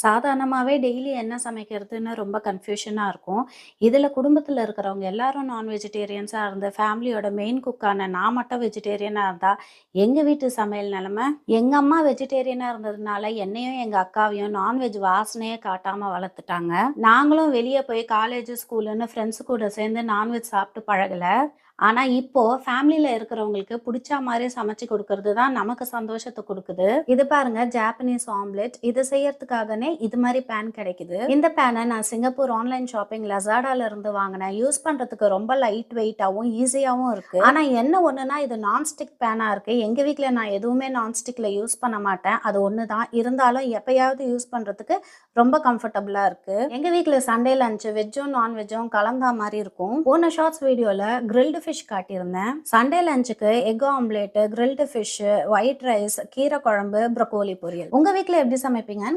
சாதாரணமாவே daily என்ன சமைக்கிறதுன்னு ரொம்ப கன்ஃப்யூஷனா இருக்கும். இதுல குடும்பத்துல இருக்கிறவங்க எல்லாரும் நான் வெஜிடேரியன்ஸா இருந்து, ஃபேமிலியோட மெயின் குக்கான நான் மட்டும் வெஜிடேரியனா இருந்தா, எங்க வீட்டு சமையல் நெலைம, எங்க அம்மா வெஜிடேரியனா இருந்ததுனால, என்னையும் எங்க அக்காவையும் நான்வெஜ் வாசனையே காட்டாம வளர்த்துட்டாங்க. நாங்களும் வெளிய போய் காலேஜ், ஸ்கூலுன்னு ஃப்ரெண்ட்ஸ் கூட சேர்ந்து நான்வெஜ் சாப்பிட்டு பழகல. ஆனா இப்போ ஃபேமிலில இருக்கிறவங்களுக்கு புடிச்சா மாரி சமைச்சு குடுக்கறது தான் நமக்கு சந்தோஷத்த குடுக்குது. இது பாருங்க ஜாப்பனீஸ் ஆம்லெட். இத செய்யறதுக்காகனே இது மாரி பேன் கிடைக்குது. இந்த பேன நான் சிங்கப்பூர் ஆன்லைன் ஷாப்பிங் லசாடால இருந்து வாங்குனேன். யூஸ் பண்றதுக்கு ரொம்ப லைட் வெயிட்டாவும், ஈஸியாவும் இருக்கு. ஆனா என்ன ஒண்ணுன்னா இது நான்ஸ்டிக் பேனா இருக்கு. எங்க வீட்ல நான் எதுவுமே நான்ஸ்டிக்ல யூஸ் பண்ண மாட்டேன். அது ஒண்ணு தான். இருந்தாலும் எப்பயாவது யூஸ் பண்றதுக்கு ரொம்ப கம்ஃபர்டபுளா இருக்கு. எங்க வீட்ல சண்டே லஞ்ச் வெஜ்ஜும், நான்வெஜ்ஜும் கலந்தா மாரி இருக்கும். போன ஷார்ட்ஸ் வீடியோல கிரில்டு ஃபிஷ் காட்டியிருந்தேன். சண்டே லஞ்சுக்கு egg omelette, grilled fish, white rice, கீரை குழம்பு, ப்ரோக்கோலி பொரியல். உங்க வீட்ல எப்படி சமைப்பீங்கன்னு